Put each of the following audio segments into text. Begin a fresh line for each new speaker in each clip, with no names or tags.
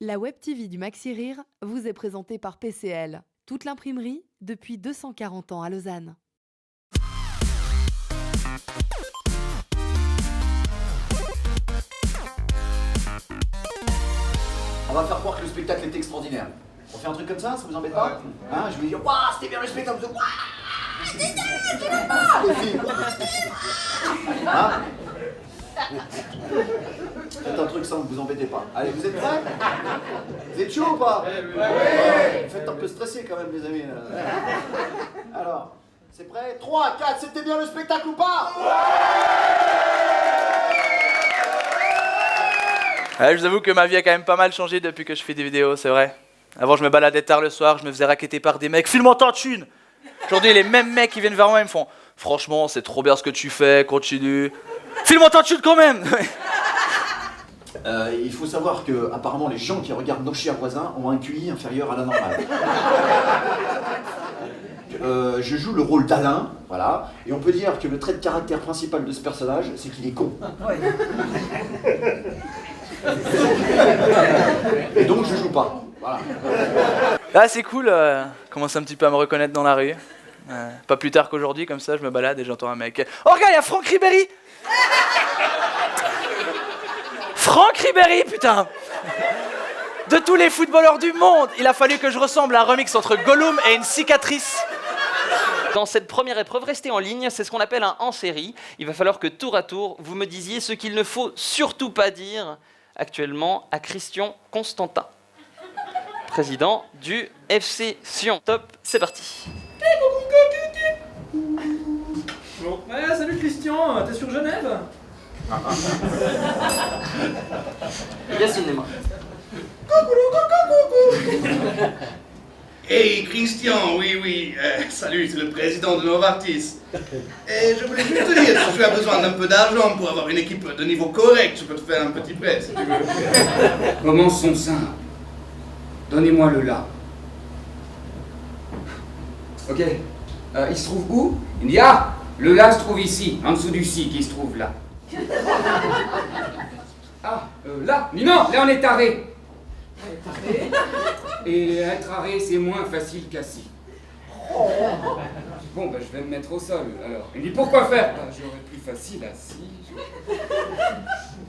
La Web TV du Maxi Rire vous est présentée par PCL. Toute l'imprimerie depuis 240 ans à Lausanne.
On va faire croire que le spectacle était extraordinaire. On fait un truc comme ça vous embête pas? Hein, je vais dire, waouh, c'était bien le spectacle. Waouh, c'était pas les filles. Hein? Faites un truc simple, vous embêtez pas. Allez, vous êtes prêts? Vous êtes chaud ou pas? Ouais. Vous êtes un peu stressé quand même, les amis. Alors, c'est prêt? 3, 4, c'était bien le spectacle ou pas?
Ouais, je vous avoue que ma vie a quand même pas mal changé depuis que je fais des vidéos, c'est vrai. Avant, je me baladais tard le soir, je me faisais racketter par des mecs. File-moi tant de thunes! Aujourd'hui, les mêmes mecs qui viennent vers moi, ils me font « Franchement, c'est trop bien ce que tu fais, continue. File-moi tant de thunes quand même !»
Il faut savoir que, apparemment, les gens qui regardent nos chers voisins ont un QI inférieur à la normale. Je joue le rôle d'Alain, voilà, et on peut dire que le trait de caractère principal de ce personnage, c'est qu'il est con. Et donc je joue pas, voilà.
Ah, c'est cool, commence un petit peu à me reconnaître dans la rue. Pas plus tard qu'aujourd'hui, comme ça, je me balade et j'entends un mec. Oh, regarde, il y a Franck Ribéry! Franck Ribéry, putain! De tous les footballeurs du monde, il a fallu que je ressemble à un remix entre Gollum et une cicatrice.
Dans cette première épreuve, restez en ligne, c'est ce qu'on appelle un en-série. Il va falloir que tour à tour, vous me disiez ce qu'il ne faut surtout pas dire actuellement à Christian Constantin, président du FC Sion. Top, c'est parti.
Bon. Ouais, salut Christian, t'es sur Genève?
Yacine et moi.
Hey Christian, oui, salut, c'est le président de Novartis. Et je voulais juste te dire, si tu as besoin d'un peu d'argent pour avoir une équipe de niveau correct, je peux te faire un petit prêt si tu veux.
Commençons simple. Donnez-moi le là. Ok. Il se trouve où? Il dit ah, le là se trouve ici, en dessous du si qui se trouve là. Ah, là. Mais non, là on est taré. Et être arrêt, c'est moins facile qu'assis. Bon, bah, je vais me mettre au sol, alors. Il me dit, pourquoi faire? Bah, j'aurais plus facile assis.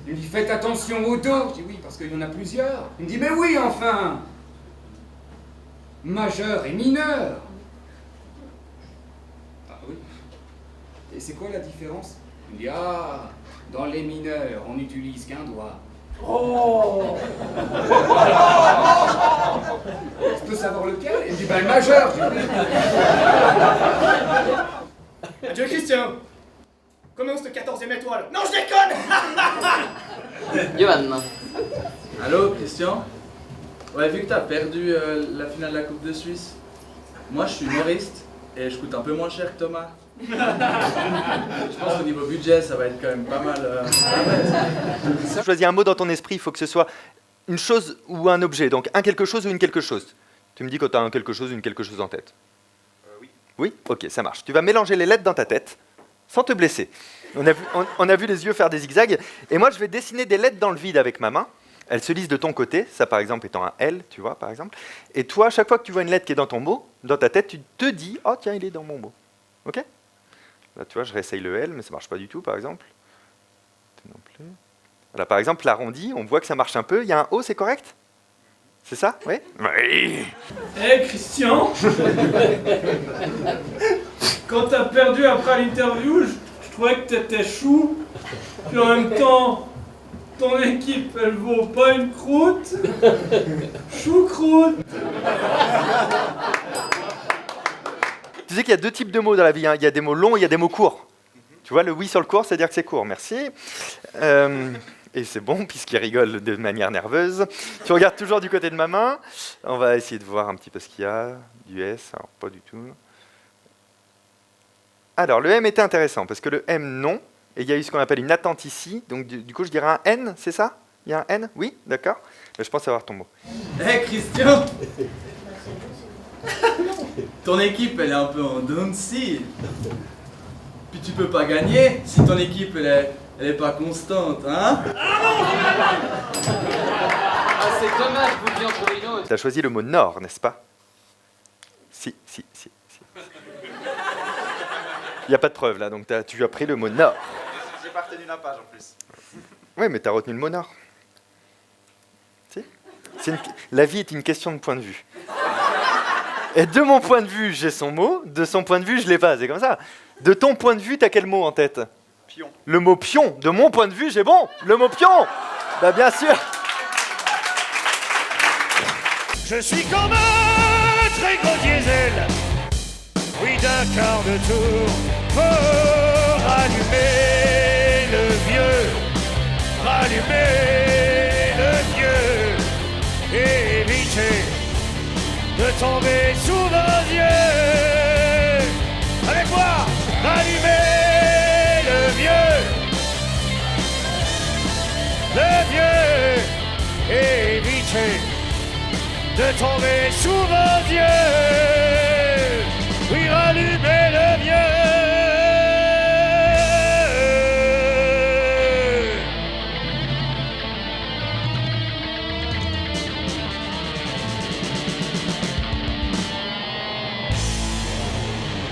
Il me dit, faites attention au dos. Je dis, oui, parce qu'il y en a plusieurs. Il me dit, mais oui, enfin. Majeur et mineur. Ah oui. Et c'est quoi la différence? Il me dit, ah, dans les mineurs, on n'utilise qu'un doigt. Oh! Je peux savoir lequel? Il me dit, bah le majeur!
Adieu Christian! Commence le 14e étoile! Non, je déconne!
Johan.
Allô, Christian? Ouais, vu que t'as perdu la finale de la Coupe de Suisse, moi je suis humoriste et je coûte un peu moins cher que Thomas. Je pense qu'au niveau budget, ça va être quand même pas mal.
Choisis un mot dans ton esprit, il faut que ce soit une chose ou un objet, donc un quelque chose ou une quelque chose. Tu me dis quand tu as un quelque chose ou une quelque chose en tête. Oui. Oui? Ok, ça marche. Tu vas mélanger les lettres dans ta tête, sans te blesser. On a vu les yeux faire des zigzags, et moi je vais dessiner des lettres dans le vide avec ma main. Elles se lisent de ton côté, ça par exemple étant un L, tu vois, par exemple. Et toi, chaque fois que tu vois une lettre qui est dans ton mot, dans ta tête, tu te dis « Oh tiens, il est dans mon mot. » Ok? Là, tu vois, je réessaye le L, mais ça ne marche pas du tout, par exemple. Non plus. Voilà, par exemple, l'arrondi, on voit que ça marche un peu. Il y a un O, c'est correct? C'est ça? Oui? Oui!
Hey Christian! Quand t'as perdu après l'interview, je trouvais que t'étais chou. Puis en même temps, ton équipe, elle vaut pas une croûte. Choucroute!
Tu sais qu'il y a deux types de mots dans la vie, hein. Il y a des mots longs et il y a des mots courts. Tu vois, le oui sur le court, c'est-à-dire que c'est court. Merci. Et c'est bon, puisqu'il rigole de manière nerveuse. Tu regardes toujours du côté de ma main. On va essayer de voir un petit peu ce qu'il y a. Du S, alors pas du tout. Alors, le M était intéressant, parce que le M, non. Et il y a eu ce qu'on appelle une attente ici. Donc, du coup, je dirais un N, c'est ça? Il y a un N? Oui, d'accord. Je pense avoir ton mot.
Hey Christian! Ton équipe, elle est un peu en dents de scie. Puis tu peux pas gagner si ton équipe, elle est pas constante, hein? Ah, c'est
Dommage, vous deviez en trouver une autre.
T'as choisi le mot nord, n'est-ce pas? Si. Il n'y a pas de preuve là, donc tu as pris le mot nord.
J'ai pas retenu la page en plus.
Oui, mais t'as retenu le mot nord. Si. La vie est une question de point de vue. Et de mon point de vue, j'ai son mot, de son point de vue, je l'ai pas, c'est comme ça. De ton point de vue, t'as quel mot en tête?
Pion.
Le mot pion. De mon point de vue, j'ai bon. Le mot pion. Bah bien sûr.
Je suis comme un très gros diesel, oui d'un quart de tour, pour rallumer le vieux, et éviter de tomber sous vos yeux. Avec moi, rallumer le vieux, et éviter de tomber sous vos yeux. Oui, rallumez le vieux.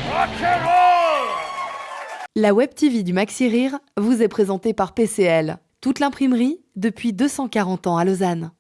Rock'n'roll.
La Web TV du Maxi Rire vous est présentée par PCL. Toute l'imprimerie depuis 240 ans à Lausanne.